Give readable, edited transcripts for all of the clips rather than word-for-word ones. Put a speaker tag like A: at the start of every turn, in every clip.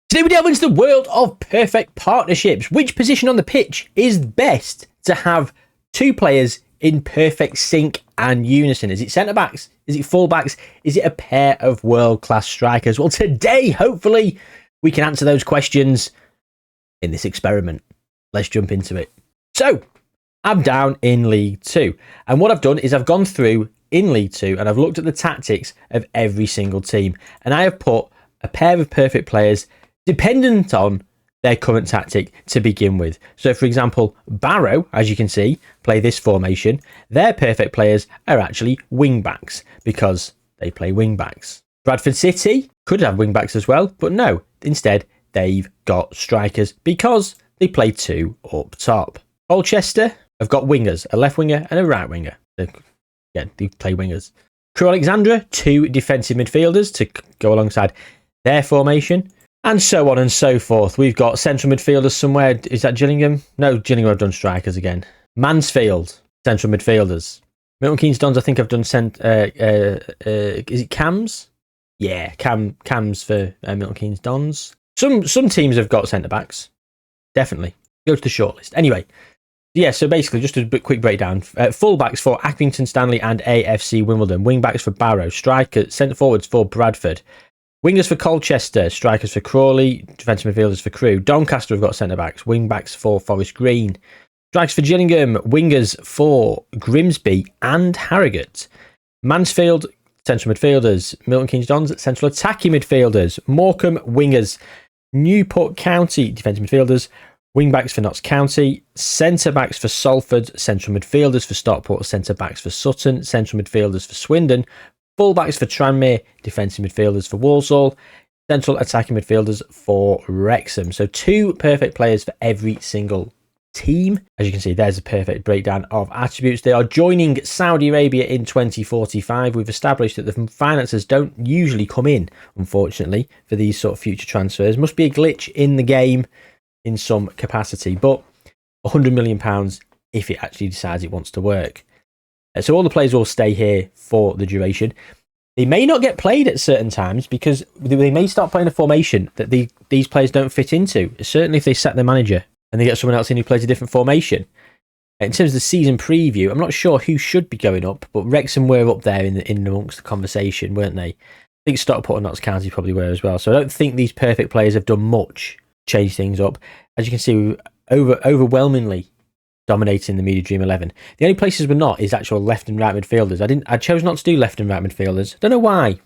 A: Today we delve into the world of perfect partnerships. Which position on the pitch is best to have two players in perfect sync and unison? Is it centre-backs? Is it full-backs? Is it a pair of world-class strikers? Well, today, hopefully, we can answer those questions in this experiment. Let's jump into it. So, I'm down in League 2. And what I've done is I've gone through in League 2 and I've looked at the tactics of every single team. And I have put a pair of perfect players dependent on their current tactic to begin with. So, for example, Barrow, as you can see, play this formation. Their perfect players are actually wing-backs because they play wing-backs. Bradford City could have wing-backs as well, but no. Instead, they've got strikers because they play two up top. Colchester have got wingers, a left winger and a right winger. They play wingers. Crewe Alexandra, two defensive midfielders to go alongside their formation. And so on and so forth. We've got central midfielders somewhere. Is that Gillingham? No, Gillingham have done strikers again. Mansfield, central midfielders. Milton Keynes Dons, I think I've done is it cams? Yeah, cams for Milton Keynes Dons. Some teams have got centre-backs. Definitely. Go to the shortlist. Anyway, yeah, so basically, just a quick breakdown. Full-backs for Accrington Stanley and AFC Wimbledon. Wing-backs for Barrow. Strikers, centre-forwards for Bradford. Wingers for Colchester, strikers for Crawley, defensive midfielders for Crewe. Doncaster have got centre-backs, wing-backs for Forest Green. Strikers for Gillingham, wingers for Grimsby and Harrogate. Mansfield, central midfielders. Milton Keynes Dons, central attacking midfielders. Morecambe, wingers. Newport County, defensive midfielders. Wing-backs for Notts County. Centre-backs for Salford, central midfielders for Stockport, centre-backs for Sutton, central midfielders for Swindon. Full-backs for Tranmere, defensive midfielders for Walsall, central attacking midfielders for Wrexham. So two perfect players for every single team. As you can see, there's a perfect breakdown of attributes. They are joining Saudi Arabia in 2045. We've established that the finances don't usually come in, unfortunately, for these sort of future transfers. Must be a glitch in the game in some capacity, but £100 million if it actually decides it wants to work. So all the players will stay here for the duration. They may not get played at certain times because they may start playing a formation that these players don't fit into. Certainly if they sack their manager and they get someone else in who plays a different formation. In terms of the season preview, I'm not sure who should be going up, but Wrexham were up there in amongst the conversation, weren't they? I think Stockport and Notts County probably were as well. So I don't think these perfect players have done much to change things up. As you can see, overwhelmingly dominating the Media Dream 11. The only places we're not is actual left and right midfielders. I chose not to do left and right midfielders. Don't know why.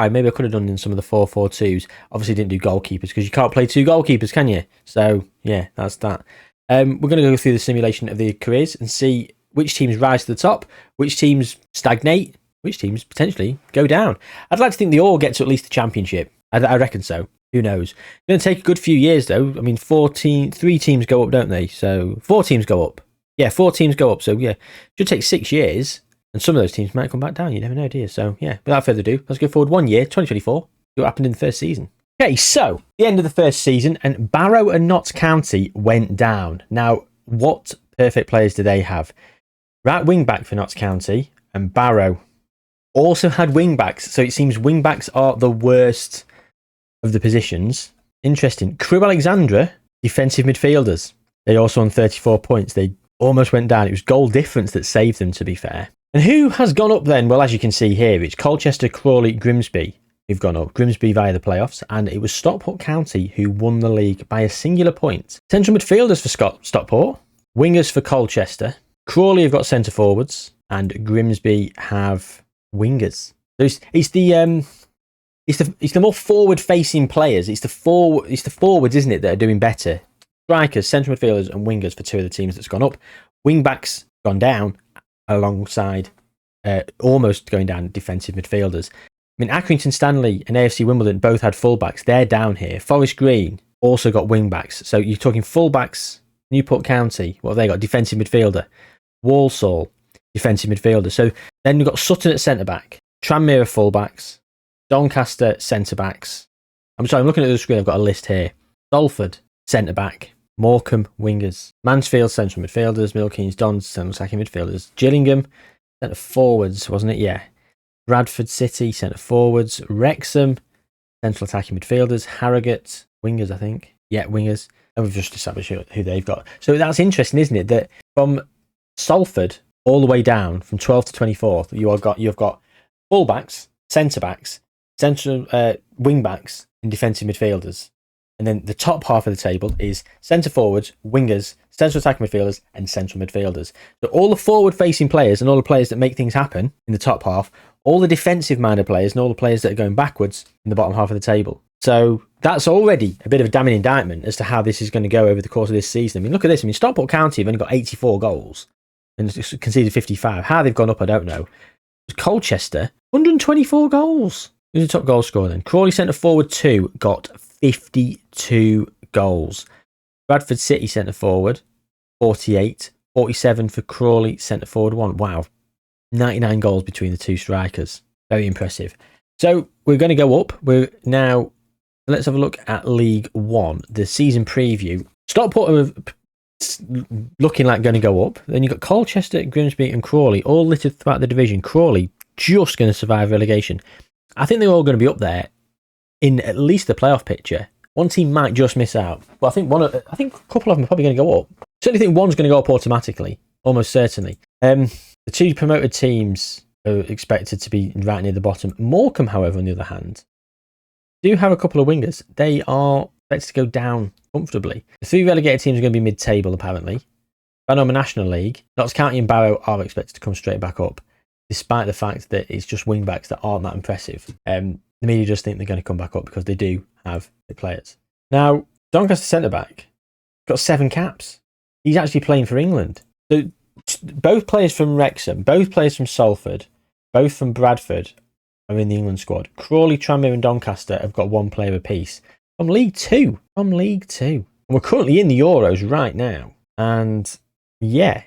A: Maybe I could have done in some of the 4-4-2s. Obviously didn't do goalkeepers because you can't play two goalkeepers, can you? So yeah, that's that. We're going to go through the simulation of the careers and see which teams rise to the top, which teams stagnate, which teams potentially go down. I'd like to think they all get to at least the championship. I reckon so. Who knows? It's going to take a good few years, though. I mean, 3 teams go up, don't they? So 4 teams go up. Yeah, 4 teams go up. So yeah, it should take 6 years. And some of those teams might come back down. You never know, do you? So yeah, without further ado, let's go forward 1 year, 2024. See what happened in the first season. Okay, so the end of the first season, and Barrow and Notts County went down. Now, what perfect players do they have? Right wing back for Notts County, and Barrow also had wing backs. So it seems wing backs are the worst of the positions. Interesting. Crewe Alexandra, defensive midfielders. They also on 34 points. They almost went down. It was goal difference that saved them, to be fair. And who has gone up then? Well, as you can see here, it's Colchester, Crawley, Grimsby who've gone up. Grimsby via the playoffs. And it was Stockport County who won the league by a singular point. Central midfielders for Stockport. Wingers for Colchester. Crawley have got centre forwards. And Grimsby have wingers. So it's the more forward-facing players. It's the forwards, isn't it, that are doing better. Strikers, central midfielders, and wingers for 2 of the teams that's gone up. Wing-backs gone down alongside almost going down defensive midfielders. I mean, Accrington Stanley and AFC Wimbledon both had full-backs. They're down here. Forest Green also got wing-backs. So you're talking full-backs. Newport County, what have they got? Defensive midfielder. Walsall, defensive midfielder. So then you've got Sutton at centre-back. Tranmere full-backs. Doncaster centre-backs. I'm looking at the screen, I've got a list here. Salford, centre-back. Morecambe, wingers. Mansfield, central midfielders. Milton Keynes Dons, central attacking midfielders. Gillingham, centre-forwards, wasn't it? Yeah. Bradford City, centre-forwards. Wrexham, central attacking midfielders. Harrogate, Wingers, I think. Yeah, wingers. And we've just established who they've got. So that's interesting, isn't it? That from Salford all the way down from 12th to 24th, you've got fullbacks, centre backs, central wing backs, and defensive midfielders. And then the top half of the table is centre forwards, wingers, central attacking midfielders, and central midfielders. So all the forward-facing players and all the players that make things happen in the top half, all the defensive-minded players and all the players that are going backwards in the bottom half of the table. So that's already a bit of a damning indictment as to how this is going to go over the course of this season. I mean, look at this. I mean, Stockport County have only got 84 goals and conceded 55. How they've gone up, I don't know. Colchester, 124 goals. Who's the top goal scorer then? Crawley centre forward 2 got 52 goals. Bradford City centre forward 48, 47 for Crawley centre forward 1. Wow, 99 goals between the two strikers. Very impressive. So we're going to go up. Let's have a look at League One, the season preview. Stockport are looking like going to go up. Then you've got Colchester, Grimsby, and Crawley all littered throughout the division. Crawley just going to survive relegation. I think they're all going to be up there in at least the playoff picture. One team might just miss out, but I think a couple of them are probably going to go up. Certainly think one's going to go up automatically, almost certainly. The two promoted teams are expected to be right near the bottom. Morecambe, however, on the other hand, do have a couple of wingers. They are expected to go down comfortably. The 3 relegated teams are going to be mid-table, apparently. Bannerman National League, Notts County and Barrow are expected to come straight back up, despite the fact that it's just wing-backs that aren't that impressive. The media just think they're going to come back up because they do have the players. Now, Doncaster centre-back got 7 caps. He's actually playing for England. So both players from Wrexham, both players from Salford, both from Bradford are in the England squad. Crawley, Tranmere and Doncaster have got 1 player apiece. From League Two. And we're currently in the Euros right now. And yeah,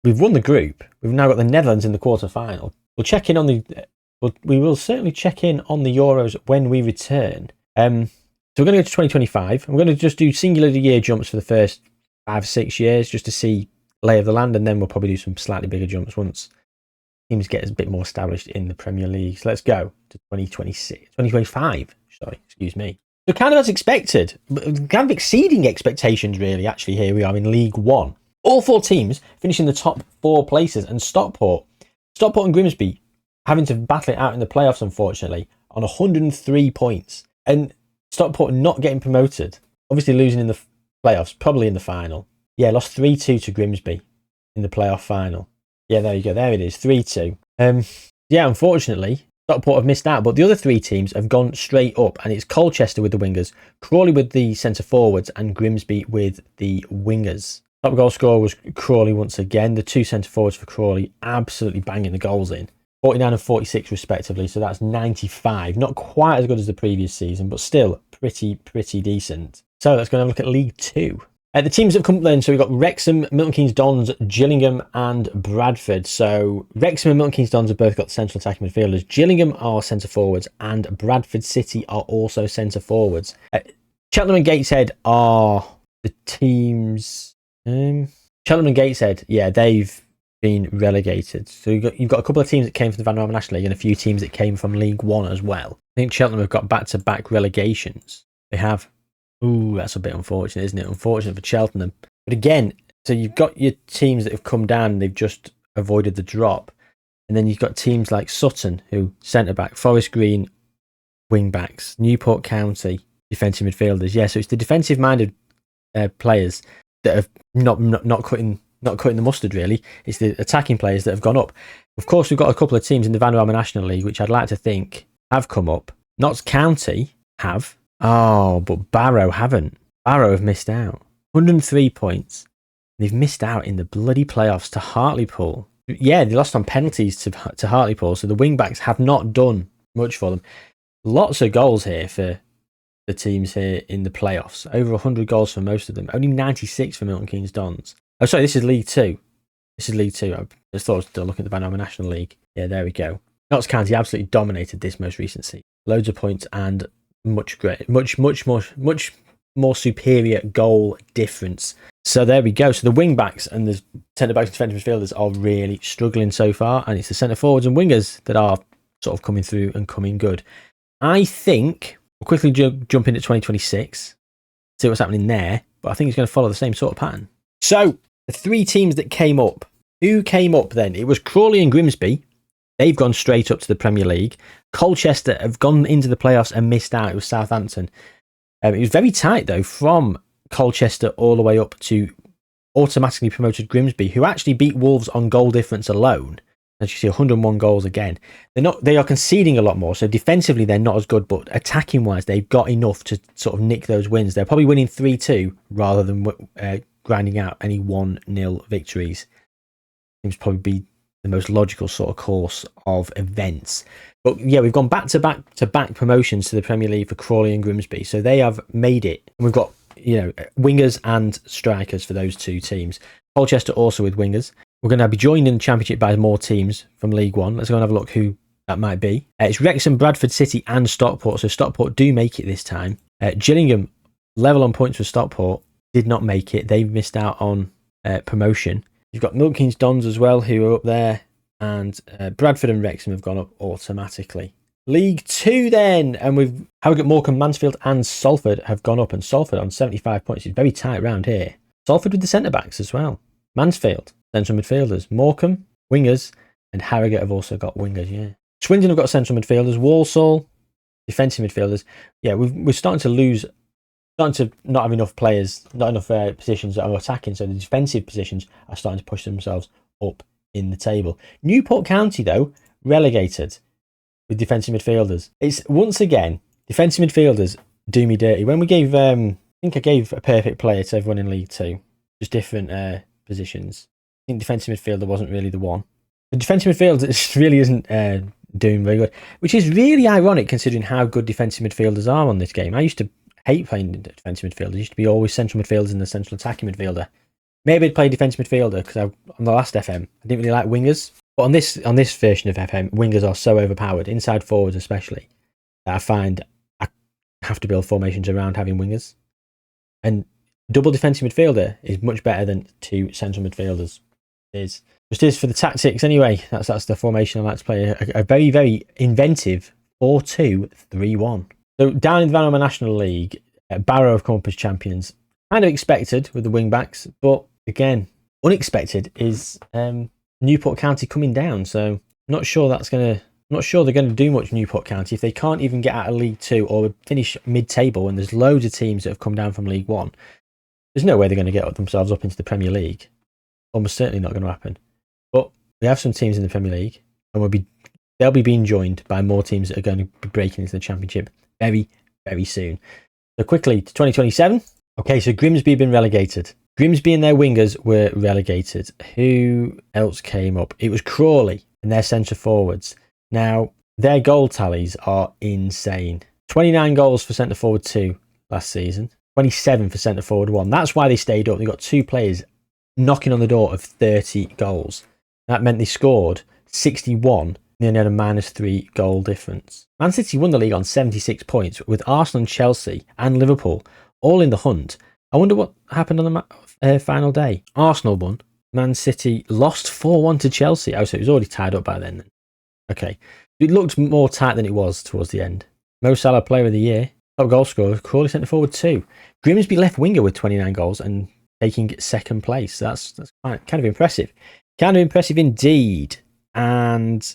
A: we've won the group. We've now got the Netherlands in the quarter-final. We will certainly check in on the Euros when we return. So we're going to go to 2025. I'm going to just do singular year jumps for the first 5 or 6 years just to see lay of the land, and then we'll probably do some slightly bigger jumps once teams get a bit more established in the Premier League. So let's go to 2025. Sorry, excuse me. So kind of as expected, kind of exceeding expectations really, actually, here we are in League One. All 4 teams finishing the top 4 places, and Stockport and Grimsby having to battle it out in the playoffs, unfortunately, on 103 points. And Stockport not getting promoted, obviously losing in the playoffs, probably in the final. Yeah, lost 3-2 to Grimsby in the playoff final. Yeah, there you go. There it is, 3-2. Yeah, unfortunately, Stockport have missed out, but the other 3 teams have gone straight up, and it's Colchester with the wingers, Crawley with the centre forwards, and Grimsby with the wingers. Top goal scorer was Crawley once again. The 2 centre forwards for Crawley absolutely banging the goals in. 49 and 46 respectively, so that's 95. Not quite as good as the previous season, but still pretty decent. So let's go and have a look at League Two. The teams that have come then, so we've got Wrexham, Milton Keynes Dons, Gillingham and Bradford. So Wrexham and Milton Keynes Dons have both got central attacking midfielders. Gillingham are centre forwards and Bradford City are also centre forwards. Cheltenham and Gateshead are the teams... Cheltenham and Gateshead, yeah, they've been relegated. So you've got a couple of teams that came from the Vanarama National League and a few teams that came from League One as well. I think Cheltenham have got back-to-back relegations. They have. Ooh, that's a bit unfortunate, isn't it? Unfortunate for Cheltenham. But again, so you've got your teams that have come down and they've just avoided the drop. And then you've got teams like Sutton, who centre-back, Forest Green, wing-backs, Newport County, defensive midfielders. Yeah, so it's the defensive-minded players that have not cutting the mustard, really. It's the attacking players that have gone up. Of course, we've got a couple of teams in the Vanarama National League, which I'd like to think have come up. Notts County have. Oh, but Barrow haven't. Barrow have missed out. 103 points. They've missed out in the bloody playoffs to Hartlepool. Yeah, they lost on penalties to Hartlepool, so the wing-backs have not done much for them. Lots of goals here for the teams here in the playoffs. Over 100 goals for most of them. Only 96 for Milton Keynes Dons. Oh, sorry, this is League Two. I just thought I was still looking at the Vanarama National League. Yeah, there we go. Notts County absolutely dominated this most recent season. Loads of points and much more superior goal difference. So there we go. So the wing backs and the centre backs and defensive midfielders are really struggling so far, and it's the centre forwards and wingers that are sort of coming through and coming good. I think We'll quickly jump into 2026, see what's happening there. But I think it's going to follow the same sort of pattern. So the 3 teams that came up. Who came up then? It was Crawley and Grimsby. They've gone straight up to the Premier League. Colchester have gone into the playoffs and missed out. It was Southampton. It was very tight, though, from Colchester all the way up to automatically promoted Grimsby, who actually beat Wolves on goal difference alone. As you see, 101 goals again. They are conceding a lot more, so defensively they're not as good, but attacking-wise, they've got enough to sort of nick those wins. They're probably winning 3-2 rather than grinding out any 1-0 victories. Seems probably be the most logical sort of course of events. But yeah, we've gone back to back promotions to the Premier League for Crawley and Grimsby, so they have made it. And we've got wingers and strikers for those 2 teams. Colchester also with wingers. We're going to be joined in the Championship by more teams from League One. Let's go and have a look who that might be. It's Wrexham, Bradford City and Stockport. So Stockport do make it this time. Gillingham, level on points with Stockport, did not make it. They missed out on promotion. You've got Milton Keynes Dons as well, who are up there, and Bradford and Wrexham have gone up automatically. League 2 then, and we've Harrogate, Morecambe, Mansfield and Salford have gone up, and Salford on 75 points. It's very tight round here. Salford with the centre-backs as well. Mansfield, central midfielders. Morecambe, wingers, and Harrogate have also got wingers, yeah. Swindon have got central midfielders. Walsall, defensive midfielders. Yeah, we're starting to not have enough players, not enough positions that are attacking, so the defensive positions are starting to push themselves up in the table. Newport County, though, relegated with defensive midfielders. It's once again, defensive midfielders do me dirty. When we gave, I think I gave a perfect player to everyone in League 2, just different positions. I think defensive midfielder wasn't really the one. The defensive midfielder really isn't doing very good, which is really ironic considering how good defensive midfielders are on this game. I used to hate playing defensive midfielders. It used to be always central midfielders and the central attacking midfielder. Maybe I'd play defensive midfielder because on the last FM I didn't really like wingers. But on this version of FM, wingers are so overpowered, inside forwards especially, that I find I have to build formations around having wingers. And double defensive midfielder is much better than 2 central midfielders. It is for the tactics anyway. That's the formation I like to play. A very, very inventive 4-2-3-1. So down in the Vanarama National League, Barrow have come up as champions. Kind of expected with the wing backs, but again, unexpected is Newport County coming down. So I'm not sure they're going to do much Newport County if they can't even get out of League 2 or finish mid-table. And there's loads of teams that have come down from League 1. There's no way they're going to get themselves up into the Premier League. Almost certainly not going to happen. But we have some teams in the Premier League, and they'll be being joined by more teams that are going to be breaking into the Championship very, very soon. So quickly to 2027. Okay, so Grimsby have been relegated. Grimsby and their wingers were relegated. Who else came up? It was Crawley and their centre forwards. Now, their goal tallies are insane. 29 goals for centre forward 2 last season. 27 for centre forward 1. That's why they stayed up. They got 2 players knocking on the door of 30 goals. That meant they scored 61 and then had a -3 goal difference. Man City won the league on 76 points with Arsenal and Chelsea and Liverpool all in the hunt. I wonder what happened on the final day. Arsenal won. Man City lost 4-1 to Chelsea. Oh, so it was already tied up by then. Okay. It looked more tight than it was towards the end. Mo Salah player of the year. Top goal scorer. Crawley centre forward 2. Grimsby left winger with 29 goals and taking second place. That's kind of impressive. Kind of impressive indeed. And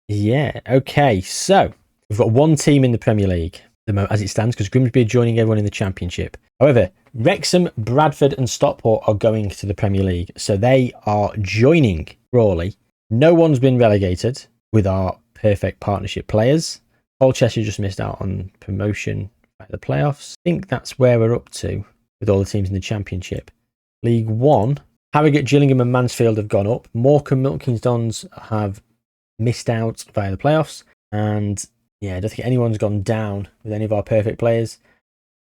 A: yeah, okay. So we've got one team in the Premier League as it stands because Grimsby are joining everyone in the Championship. However, Wrexham, Bradford and Stockport are going to the Premier League. So they are joining Crawley. No one's been relegated with our perfect partnership players. Colchester just missed out on promotion by the playoffs. I think that's where we're up to with all the teams in the Championship. League 1, Harrogate, Gillingham and Mansfield have gone up. Morecambe, Milton Keynes Dons have missed out via the playoffs. And yeah, I don't think anyone's gone down with any of our perfect players.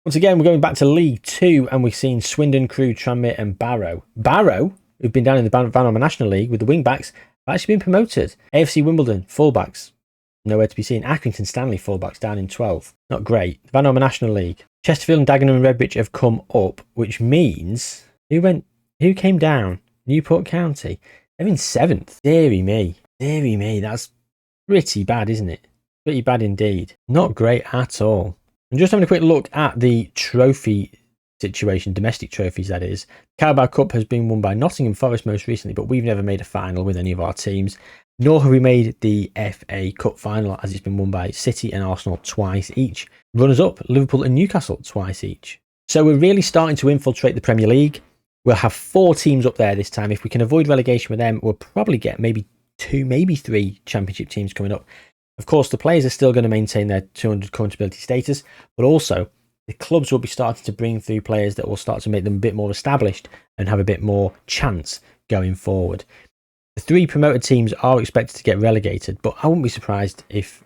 A: Once again, we're going back to League 2 and we've seen Swindon, Crewe, Tranmere and Barrow. Barrow, who've been down in the Vanarama National League with the wing-backs, have actually been promoted. AFC Wimbledon, full-backs, nowhere to be seen. Accrington Stanley, full-backs, down in 12th. Not great. The Vanarama National League. Chesterfield and Dagenham and Redbridge have come up, which means... Who came down? Newport County. They're in 7th. Deary me. Deary me. That's pretty bad, isn't it? Pretty bad indeed. Not great at all. I'm just having a quick look at the trophy situation, domestic trophies that is. Carabao Cup has been won by Nottingham Forest most recently, but we've never made a final with any of our teams. Nor have we made the FA Cup final, as it's been won by City and Arsenal twice each. Runners up, Liverpool and Newcastle twice each. So we're really starting to infiltrate the Premier League. We'll have 4 teams up there this time. If we can avoid relegation with them, we'll probably get maybe 2, maybe 3 championship teams coming up. Of course, the players are still going to maintain their 200 current ability status, but also the clubs will be starting to bring through players that will start to make them a bit more established and have a bit more chance going forward. The 3 promoted teams are expected to get relegated, but I wouldn't be surprised if,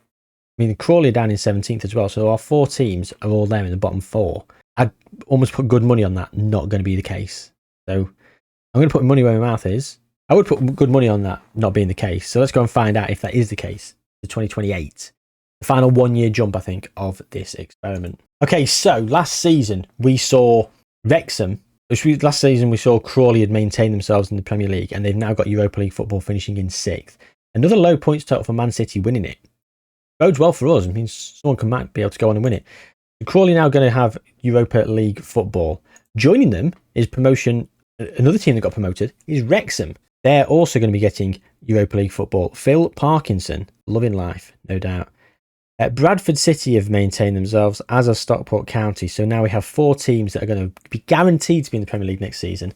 A: Crawley are down in 17th as well, so our 4 teams are all there in the bottom 4. I'd almost put good money on that not going to be the case. So I'm going to put money where my mouth is. I would put good money on that not being the case. So let's go and find out if that is the case. The 2028, the final 1-year jump, I think, of this experiment. Okay, so last season we saw Wrexham. Last season we saw Crawley had maintained themselves in the Premier League, and they've now got Europa League football, finishing in 6th. Another low points total for Man City winning it. Bodes well for us. It means someone might be able to go on and win it. Crawley now going to have Europa League football. Joining them is promotion. Another team that got promoted is Wrexham. They're also going to be getting Europa League football. Phil Parkinson, loving life, no doubt. Bradford City have maintained themselves, as has Stockport County. So now we have 4 teams that are going to be guaranteed to be in the Premier League next season.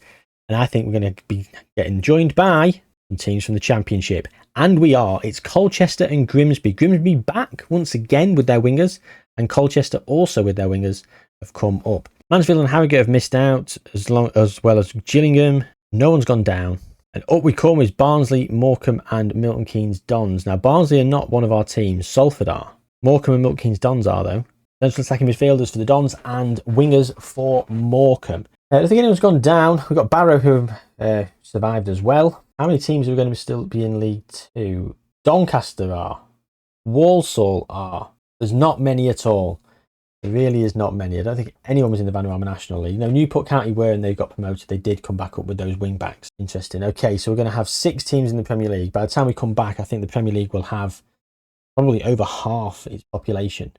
A: And I think we're going to be getting joined by some teams from the Championship. And we are. It's Colchester and Grimsby. Grimsby back once again with their wingers. And Colchester also with their wingers have come up. Mansfield and Harrogate have missed out, as well as Gillingham. No one's gone down. And up we come is Barnsley, Morecambe and Milton Keynes Dons. Now, Barnsley are not one of our teams. Salford are. Morecambe and Milton Keynes Dons are, though. Central attacking midfielders for the Dons and wingers for Morecambe. I don't think anyone's gone down. We've got Barrow who survived as well. How many teams are going to still be in League 2? Doncaster are. Walsall are. There's not many at all. There really is not many. I don't think anyone was in the Vanarama National League. No, Newport County were, and they got promoted. They did come back up with those wing backs. Interesting. Okay, so we're going to have 6 teams in the Premier League. By the time we come back, I think the Premier League will have probably over half its population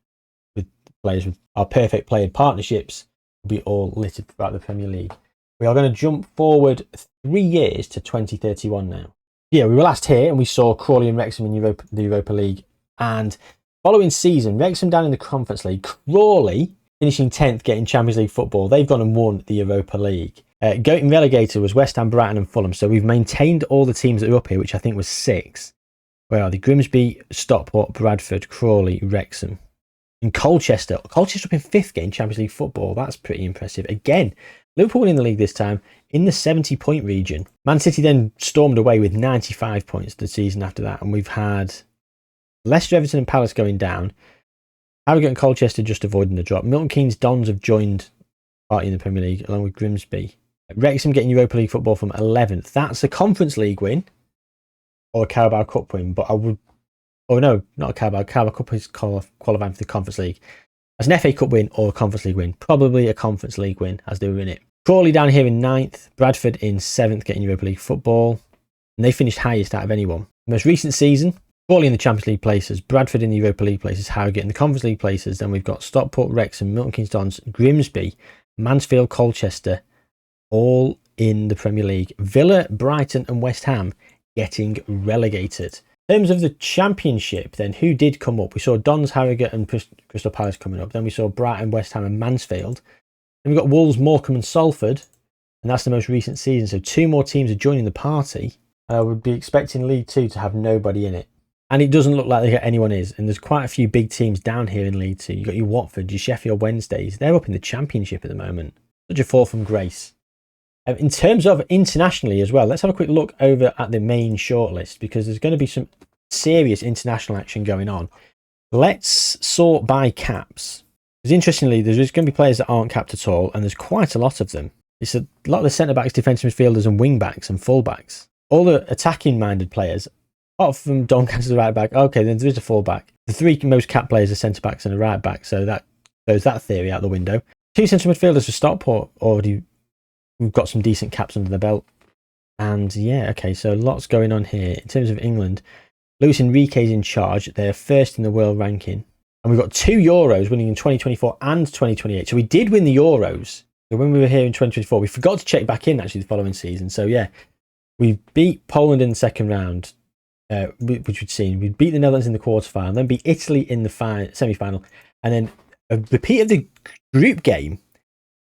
A: with players with our perfect player partnerships will be all littered throughout the Premier League. We are going to jump forward 3 years to 2031 now. Yeah, we were last here and we saw Crawley and Wrexham in the Europa League, and following season, Wrexham down in the Conference League, Crawley finishing 10th, getting Champions League football. They've gone and won the Europa League. Getting relegated was West Ham, Brighton and Fulham. So we've maintained all the teams that are up here, which I think was 6. Where are they? Grimsby, Stockport, Bradford, Crawley, Wrexham. And Colchester. Colchester up in 5th, getting Champions League football. That's pretty impressive. Again, Liverpool winning the league this time in the 70-point region. Man City then stormed away with 95 points the season after that. And we've had Leicester, Everton and Palace going down. Harrogate and Colchester just avoiding the drop. Milton Keynes Dons have joined party in the Premier League along with Grimsby. Wrexham getting Europa League football from 11th. That's a Conference League win or a Carabao Cup win. But I would... Oh no, not a Carabao. Carabao Cup is qualifying for the Conference League. That's an FA Cup win or a Conference League win. Probably a Conference League win as they were in it. Crawley down here in 9th. Bradford in 7th getting Europa League football. And they finished highest out of anyone. Most recent season, Crawley in the Champions League places, Bradford in the Europa League places, Harrogate in the Conference League places. Then we've got Stockport, Wrexham, Milton Keynes Dons, Grimsby, Mansfield, Colchester, all in the Premier League. Villa, Brighton and West Ham getting relegated. In terms of the Championship, then, who did come up? We saw Dons, Harrogate and Crystal Palace coming up. Then we saw Brighton, West Ham and Mansfield. Then we've got Wolves, Morecambe and Salford. And that's the most recent season. So 2 more teams are joining the party. I would be expecting League 2 to have nobody in it. And it doesn't look like anyone is. And there's quite a few big teams down here in League 2. You've got your Watford, your Sheffield Wednesdays. They're up in the Championship at the moment. Such a fall from grace. In terms of internationally as well, let's have a quick look over at the main shortlist, because there's going to be some serious international action going on. Let's sort by caps. Because interestingly, there's going to be players that aren't capped at all, and there's quite a lot of them. It's a lot of the centre-backs, defensive midfielders and wing-backs and full-backs. All the attacking-minded players, apart from Doncaster right back, okay, then there is a full-back. The 3 most capped players are centre-backs and a right-back, so that throws that theory out the window. 2 central midfielders for Stockport already. We've got some decent caps under the belt. And yeah, okay, so lots going on here. In terms of England, Luis Enrique's in charge. They're 1st in the world ranking. And we've got 2 Euros winning in 2024 and 2028. So we did win the Euros. So when we were here in 2024, we forgot to check back in actually the following season. So yeah, we beat Poland in the second round, which we'd seen. We beat the Netherlands in the quarterfinal, then beat Italy in the semi-final. And then a repeat of the group game,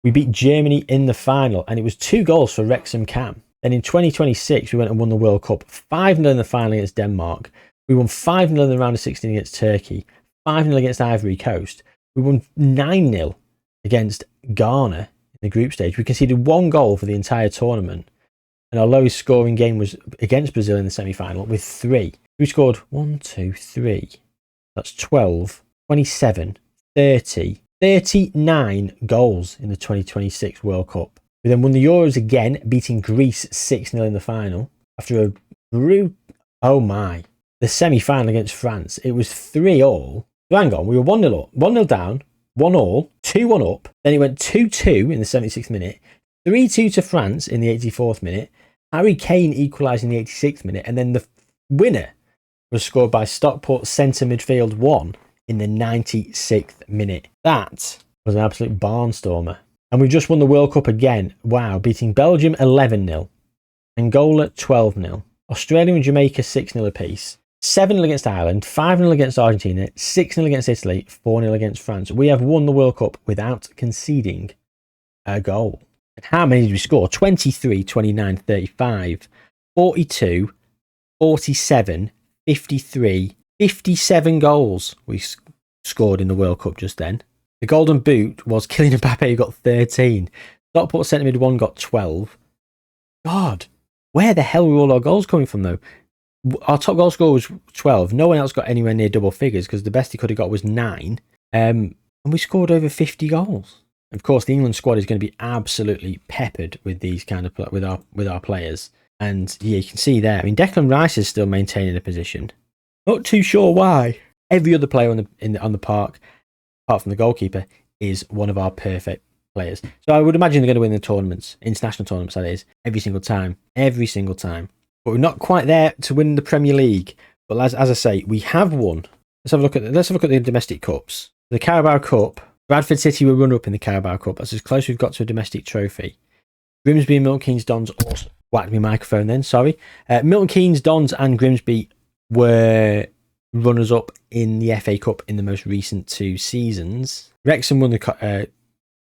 A: we beat Germany in the final. And it was 2 goals for Wrexham Cam. Then in 2026, we went and won the World Cup. 5-0 in the final against Denmark. We won 5-0 in the round of 16 against Turkey. 5-0 against Ivory Coast. We won 9-0 against Ghana in the group stage. We conceded 1 goal for the entire tournament. And our lowest scoring game was against Brazil in the semi-final with 3. We scored 1, 2, 3. That's 12, 27, 30, 39 goals in the 2026 World Cup. We then won the Euros again, beating Greece 6-0 in the final. After a the semi-final against France, it was 3-all. So hang on, we were 1-0 up, 1-0 down, 1-all, 2-1 up. Then it went 2-2 in the 76th minute, 3-2 to France in the 84th minute. Harry Kane equalised in the 86th minute, and then the winner was scored by Stockport centre midfield 1 in the 96th minute. That was an absolute barnstormer. And we've just won the World Cup again. Wow, beating Belgium 11-0, Angola 12-0, Australia and Jamaica 6-0 apiece, 7-0 against Ireland, 5-0 against Argentina, 6-0 against Italy, 4-0 against France. We have won the World Cup without conceding a goal. And how many did we score? 23, 29, 35, 42, 47, 53, 57 goals we scored in the World Cup just then. The golden boot was Kylian Mbappe, who got 13. Stockport centre mid 1 got 12. God, where the hell were all our goals coming from though? Our top goal scorer was 12. No one else got anywhere near double figures because the best he could have got was 9. And we scored over 50 goals. Of course, the England squad is going to be absolutely peppered with these kind of with our players. And yeah, you can see there. I mean, Declan Rice is still maintaining a position. Not too sure why. Every other player on the park, apart from the goalkeeper, is one of our perfect players. So I would imagine they're going to win the tournaments, international tournaments that is, every single time. But we're not quite there to win the Premier League. But as I say, we have won. Let's have a look at the domestic cups. The Carabao Cup. Bradford City were runner-up in the Carabao Cup. That's as close as we've got to a domestic trophy. Grimsby and Milton Keynes Dons also whacked my microphone then, sorry. Milton Keynes Dons and Grimsby were runners-up in the FA Cup in the most recent 2 seasons. Wrexham won the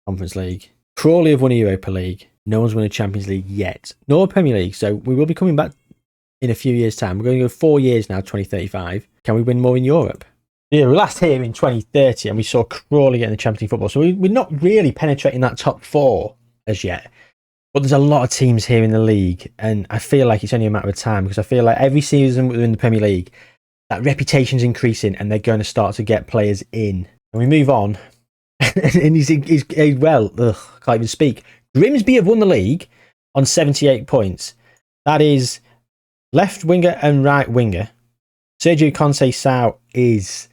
A: Conference League. Crawley have won a Europa League. No one's won a Champions League yet, nor a Premier League. So we will be coming back in a few years' time. We're going to go 4 years now, 2035. Can we win more in Europe? Yeah, we last here in 2030 and we saw Crawley getting the Champions League football. So we're not really penetrating that top 4 as yet. But there's a lot of teams here in the league. And I feel like it's only a matter of time because I feel like every season within the Premier League, that reputation's increasing and they're going to start to get players in. And we move on. And he's can't even speak. Grimsby have won the league on 78 points. That is left winger and right winger. Sergio Conceição is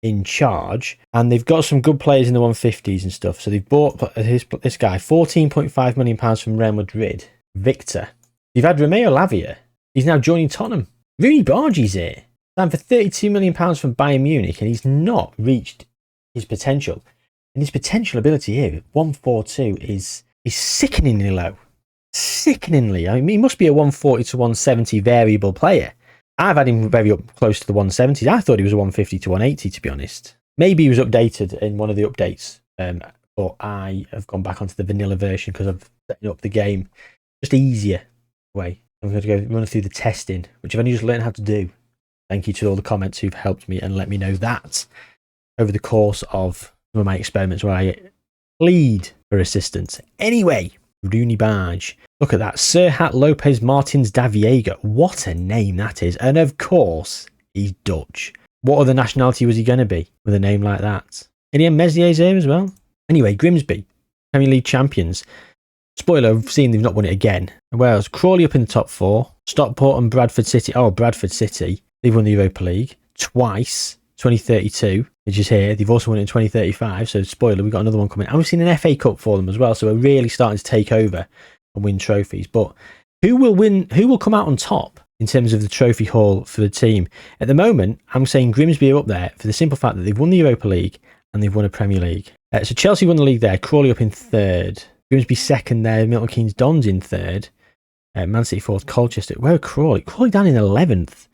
A: in charge, and they've got some good players in the 150s and stuff. So they've bought this guy, £14.5 million from Real Madrid, Victor. You've had Romeo Lavia. He's now joining Tottenham. Rooney Bargi's here. Signed for £32 million from Bayern Munich, and he's not reached his potential. And his potential ability here, 142, is sickeningly low. Sickeningly. I mean, he must be a 140 to 170 variable player. I've had him very up close to the 170s. I thought he was a 150 to 180, to be honest. Maybe he was updated in one of the updates, but I have gone back onto the vanilla version because I've set up the game just easier way. I'm going to go run through the testing, which I've only just learned how to do. Thank you to all the comments who've helped me and let me know that over the course of some of my experiments where I plead for assistance. Anyway, Rooney Barge. Look at that. Serhat Lopez Martins da Viega. What a name that is. And of course, he's Dutch. What other nationality was he going to be with a name like that? Ilian Mezier's here as well. Anyway, Grimsby, Premier League champions. Spoiler, I've seen they've not won it again. Whereas Crawley up in the top 4. Stockport and Bradford City. Oh, Bradford City. They've won the Europa League twice. 2032, which is here. They've also won it in 2035. So spoiler, we've got another one coming. And we've seen an FA Cup for them as well. So we're really starting to take over and win trophies. But who will win? Who will come out on top in terms of the trophy haul for the team. At the moment, I'm saying Grimsby are up there for the simple fact that they've won the Europa League and they've won a Premier League. So Chelsea won the league there, Crawley up in third, Grimsby second there, Milton Keynes Dons in third, Man City fourth, Colchester. Where are Crawley? Crawley down in 11th.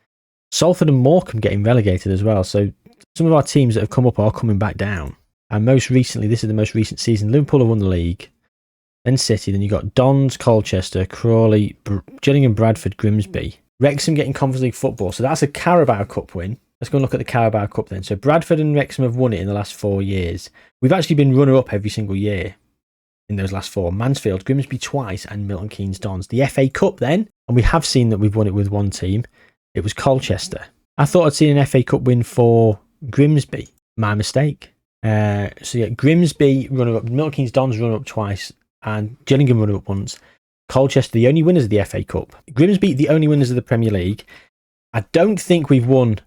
A: Salford and Morecambe getting relegated as well. So some of our teams that have come up are coming back down. And most recently, this is the most recent season, Liverpool have won the league, then City, then you've got Dons, Colchester, Crawley, Gillingham, Bradford, Grimsby. Wrexham getting Conference League football. So that's a Carabao Cup win. Let's go and look at the Carabao Cup then. So Bradford and Wrexham have won it in the last 4 years. We've actually been runner-up every single year in those last 4. Mansfield, Grimsby twice, and Milton Keynes Dons. The FA Cup then, and we have seen that we've won it with one team. It was Colchester. I thought I'd seen an FA Cup win for Grimsby. My mistake. So yeah, Grimsby runner-up, Milton Keynes Dons runner-up twice, and Gillingham runner-up once. Colchester, the only winners of the FA Cup. Grimsby, the only winners of the Premier League. I don't think we've won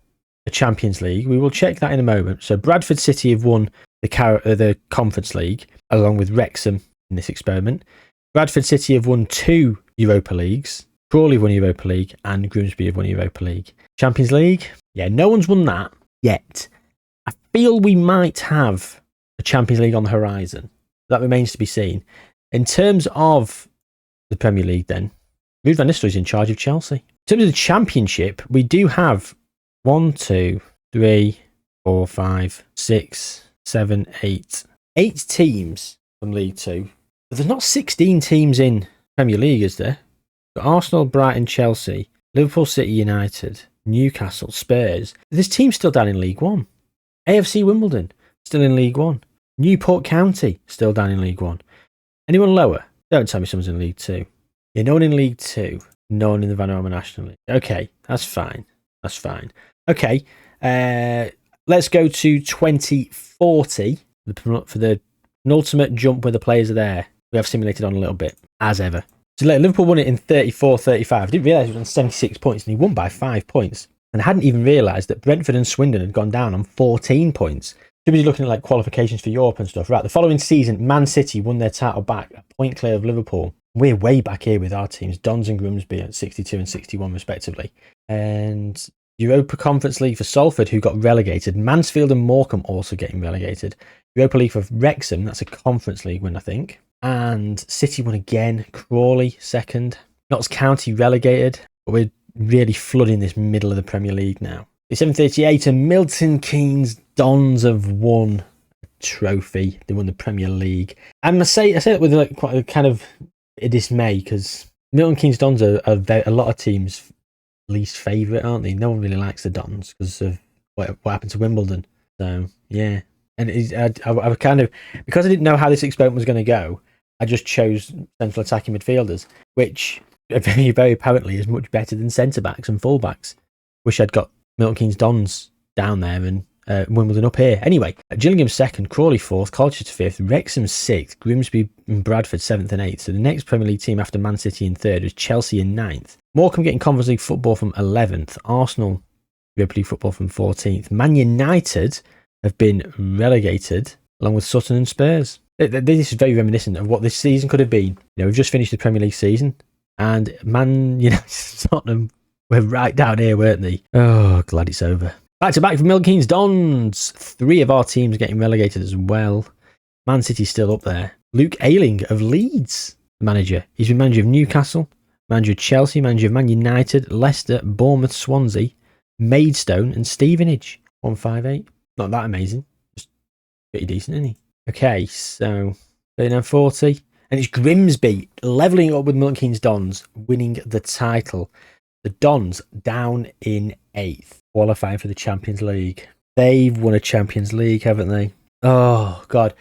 A: the Champions League. We will check that in a moment. So Bradford City have won the Conference League, along with Wrexham in this experiment. Bradford City have won 2 Europa Leagues. Crawley have won Europa League, and Grimsby have won Europa League. Champions League? Yeah, no one's won that yet. I feel we might have a Champions League on the horizon. That remains to be seen. In terms of the Premier League then, Ruud van Nistelrooy is in charge of Chelsea. In terms of the Championship, we do have 1, 2, 3, 4, 5, 6, 7, 8 teams from League 2. But there's not 16 teams in Premier League, is there? Got Arsenal, Brighton, Chelsea, Liverpool, City, United, Newcastle, Spurs. There's teams still down in League 1. AFC Wimbledon, still in League 1. Newport County, still down in League 1. Anyone lower? Don't tell me someone's in League 2. Yeah, no one in League 2. No one in the Vanarama National League. Okay, that's fine. That's fine. Okay, let's go to 2040 for the penultimate jump where the players are there. We have simulated on a little bit, as ever. So Liverpool won it in 34-35. I didn't realise it was on 76 points, and he won by 5 points. And I hadn't even realised that Brentford and Swindon had gone down on 14 points. Should be looking at like qualifications for Europe and stuff. Right, the following season, Man City won their title back, a point clear of Liverpool. We're way back here with our teams, Dons and Grimsby at 62 and 61 respectively. And Europa Conference League for Salford, who got relegated. Mansfield and Morecambe also getting relegated. Europa League for Wrexham, that's a Conference League win, I think. And City won again. Crawley second. Notts County relegated. But we're really flooding this middle of the Premier League now. It's 7:38 and Milton Keynes Dons have won a trophy. They won the Premier League. And I say that with like quite a kind of a dismay, because Milton Keynes Dons are a lot of teams' least favourite, aren't they? No one really likes the Dons because of what happened to Wimbledon. So yeah, and I kind of, because I didn't know how this experiment was going to go, I just chose central attacking midfielders, which very, very apparently is much better than centre backs and full backs. Wish I'd got Milton Keynes Dons down there and Wimbledon up here. Anyway, Gillingham second, Crawley fourth, Colchester fifth, Wrexham sixth, Grimsby and Bradford seventh and eighth. So the next Premier League team after Man City in third was Chelsea in ninth. Morecambe getting Conference League football from 11th. Arsenal Europa League football from 14th. Man United have been relegated along with Sutton and Spurs. This is very reminiscent of what this season could have been. You know, we've just finished the Premier League season and Man United, Tottenham were right down here, weren't they? Oh, glad it's over. Back to back for Milton Keynes Dons. 3 of our teams getting relegated as well. Man City's still up there. Luke Ayling of Leeds, the manager. He's been manager of Newcastle, manager of Chelsea, manager of Man United, Leicester, Bournemouth, Swansea, Maidstone and Stevenage. 158. Not that amazing. Just pretty decent, isn't he? Okay, so 39-40. And it's Grimsby levelling up with Milton Keynes Dons, winning the title. The Dons down in 8th, qualifying for the Champions League. They've won a Champions League, haven't they? Oh, God.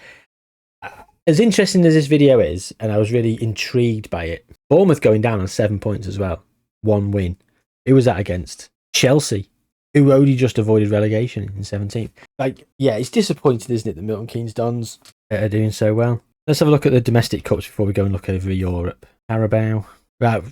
A: As interesting as this video is, and I was really intrigued by it, Bournemouth going down on 7 points as well. 1 win. Who was that against? Chelsea, who only just avoided relegation in 17th. Like, yeah, it's disappointing, isn't it, that Milton Keynes Dons are doing so well. Let's have a look at the domestic cups before we go and look over Europe. Carabao. Right,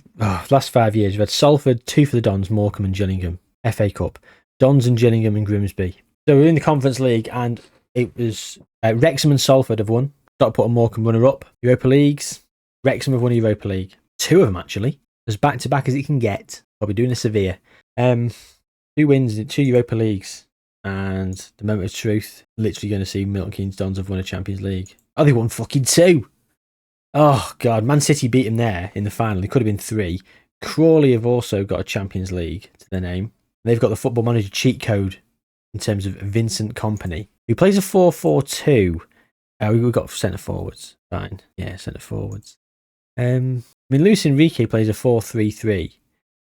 A: last 5 years, we've had Salford, 2 for the Dons, Morecambe and Gillingham. FA Cup. Dons and Gillingham and Grimsby. So we're in the Conference League, and it was Wrexham and Salford have won. Stockport and Morecambe runner-up. Europa Leagues. Wrexham have won Europa League. 2 of them, actually. As back-to-back as it can get. Probably doing a severe. 2 wins in 2 Europa Leagues. And the moment of truth, literally going to see Milton Keynes Dons have won a Champions League. Oh, they won fucking 2. Oh, God. Man City beat him there in the final. It could have been 3. Crawley have also got a Champions League to their name. They've got the Football Manager cheat code in terms of Vincent Kompany, who plays a 4-4-2. We've got centre forwards. Fine. Yeah, centre forwards. Luis Enrique plays a 4-3-3.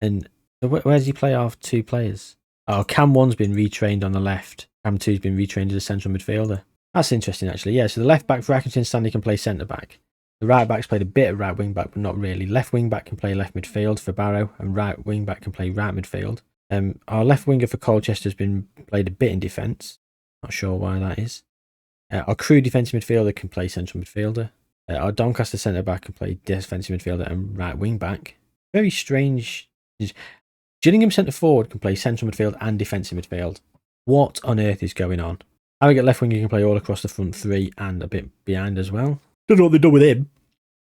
A: And where does he play after 2 players? Oh, Cam 1's been retrained on the left. Cam 2's been retrained as a central midfielder. That's interesting, actually. Yeah, so the left back for Accrington Stanley can play centre back. The right back's played a bit of right wing back, but not really. Left wing back can play left midfield for Barrow, and right wing back can play right midfield. Our left winger for Colchester has been played a bit in defence. Not sure why that is. Our Crewe defensive midfielder can play central midfielder. Our Doncaster centre back can play defensive midfielder and right wing back. Very strange. Gillingham centre forward can play central midfield and defensive midfield. What on earth is going on? Harrogate left winger can play all across the front 3 and a bit behind as well. Don't know what they've done with him.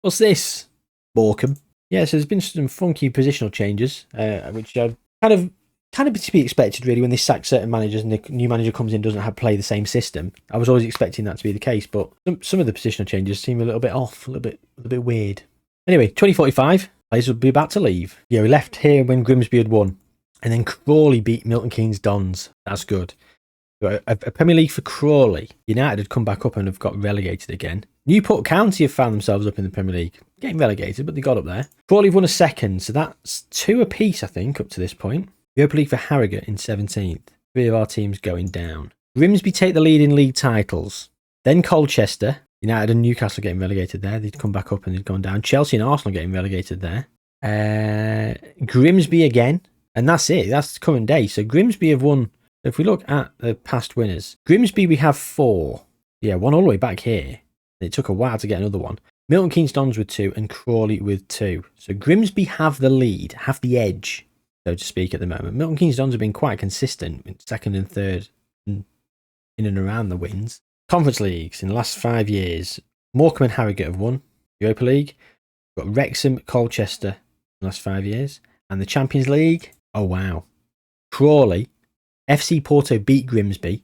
A: What's this? Morecambe. Yeah, so there's been some funky positional changes, which are kind of to be expected really when they sack certain managers and the new manager comes in and doesn't have play the same system. I was always expecting that to be the case, but some of the positional changes seem a little bit off, a little bit weird. Anyway, 2045. Players will be about to leave. Yeah, we left here when Grimsby had won. And then Crawley beat Milton Keynes Dons. That's good. A Premier League for Crawley. United had come back up and have got relegated again. Newport County have found themselves up in the Premier League. Getting relegated, but they got up there. Crawley have won a second, so that's 2 apiece, I think, up to this point. Europa League for Harrogate in 17th. 3 of our teams going down. Grimsby take the lead in league titles. Then Colchester. United and Newcastle getting relegated there. They'd come back up and they'd gone down. Chelsea and Arsenal getting relegated there. Grimsby again. And that's it. That's the current day. So Grimsby have won. If we look at the past winners, Grimsby we have 4. Yeah, 1 all the way back here. It took a while to get another one. Milton Keynes Dons with 2 and Crawley with 2. So Grimsby have the lead, have the edge, so to speak, at the moment. Milton Keynes Dons have been quite consistent in 2nd and 3rd in and around the wins. Conference leagues in the last 5 years, Morecambe and Harrogate have won Europa League. We've got Wrexham, Colchester in the last 5 years. And the Champions League, oh wow. Crawley, FC Porto beat Grimsby.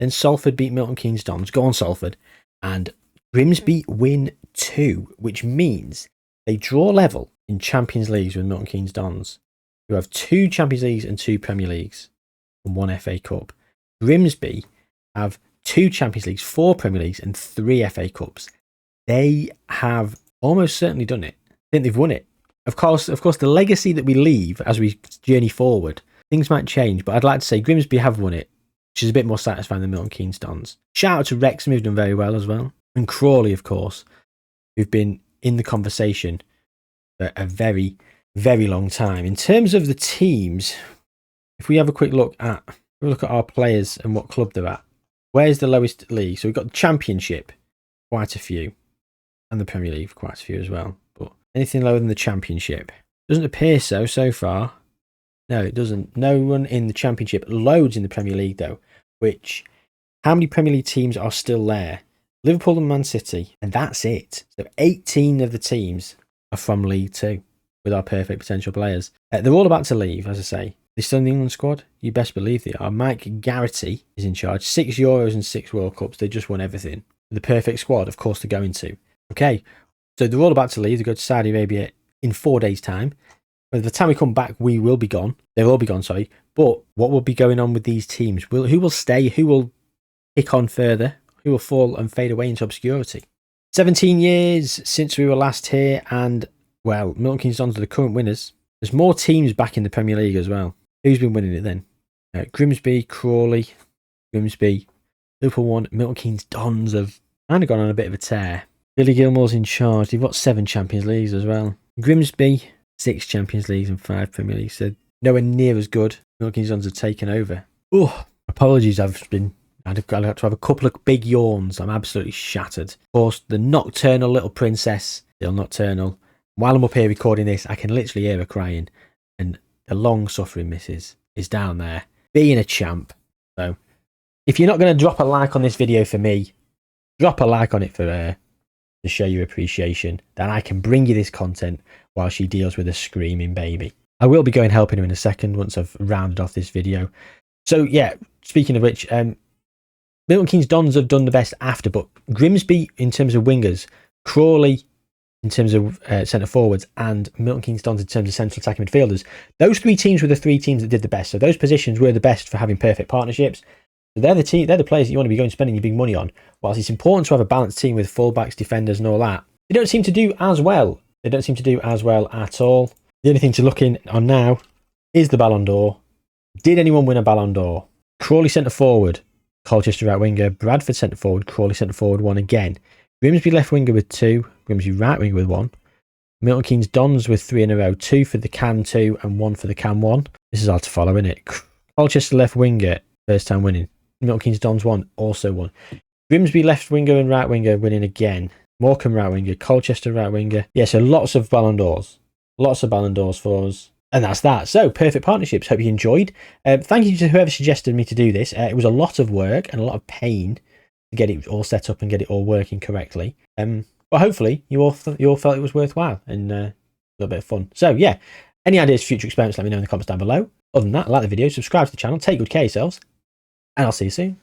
A: Then Salford beat Milton Keynes Dons. Go on, Salford. And Grimsby win 2, which means they draw level in Champions Leagues with Milton Keynes Dons, who have 2 Champions Leagues and 2 Premier Leagues and 1 FA Cup. Grimsby have 2 Champions Leagues, 4 Premier Leagues and 3 FA Cups. They have almost certainly done it. I think they've won it. Of course, the legacy that we leave as we journey forward, things might change, but I'd like to say Grimsby have won it, which is a bit more satisfying than Milton Keynes Dons. Shout out to Wrexham, who've done very well as well. And Crawley, of course, who've been in the conversation for a very, very long time. In terms of the teams, if we have a quick look at our players and what club they're at, where's the lowest league? So we've got the Championship, quite a few, and the Premier League, quite a few as well. But anything lower than the Championship? Doesn't appear so far. No, it doesn't. No one in the Championship. Loads in the Premier League, though. Which, how many Premier League teams are still there? Liverpool and Man City. And that's it. So 18 of the teams are from League 2 with our perfect potential players. They're all about to leave, as I say. They're still in the England squad? You best believe they are. Mike Garrity is in charge. 6 Euros and 6 World Cups. They just won everything. The perfect squad, of course, they're going to. Okay, so they're all about to leave. They go to Saudi Arabia in 4 days' time. By the time we come back, we will be gone. They'll all be gone, sorry. But what will be going on with these teams? Who will stay? Who will kick on further? Who will fall and fade away into obscurity? 17 years since we were last here, and, well, Milton Keynes Dons are the current winners. There's more teams back in the Premier League as well. Who's been winning it then? Grimsby, Crawley, Grimsby, Liverpool won. Milton Keynes Dons have kind of gone on a bit of a tear. Billy Gilmore's in charge. They've got 7 Champions Leagues as well. Grimsby, 6 Champions Leagues and 5 Premier Leagues. So nowhere near as good. Milton Keynes Dons have taken over. Oh, apologies. I've had to have a couple of big yawns. I'm absolutely shattered. Of course, the nocturnal little princess, still nocturnal. While I'm up here recording this, I can literally hear her crying. And the long-suffering missus is down there, being a champ. So, if you're not going to drop a like on this video for me, drop a like on it for her to show your appreciation. Then I can bring you this content while she deals with a screaming baby. I will be going helping him in a second once I've rounded off this video. So yeah, speaking of which, Milton Keynes Dons have done the best after, but Grimsby in terms of wingers, Crawley in terms of centre forwards, and Milton Keynes Dons in terms of central attacking midfielders. Those 3 teams were the 3 teams that did the best. So those positions were the best for having perfect partnerships. So they're the players that you want to be going spending your big money on. Whilst it's important to have a balanced team with fullbacks, defenders, and all that, they don't seem to do as well. They don't seem to do as well at all. The only thing to look in on now is the Ballon d'Or. Did anyone win a Ballon d'Or? Crawley centre forward, Colchester right winger, Bradford centre forward, Crawley centre forward 1 again. Grimsby left winger with 2, Grimsby right winger with 1. Milton Keynes Dons with 3 in a row, 2 for the Can 2 and 1 for the Can 1. This is hard to follow, isn't it? Colchester left winger, first time winning. Milton Keynes Dons 1, also 1. Grimsby left winger and right winger winning again. Morecambe right winger, Colchester right winger. Yeah, so lots of Ballon d'Ors. Lots of Ballon d'Ors for us. And that's that. So, perfect partnerships. Hope you enjoyed. Thank you to whoever suggested me to do this. It was a lot of work and a lot of pain to get it all set up and get it all working correctly. But hopefully, you all felt it was worthwhile and a little bit of fun. So, yeah, any ideas for future experiments, let me know in the comments down below. Other than that, like the video, subscribe to the channel, take good care of yourselves, and I'll see you soon.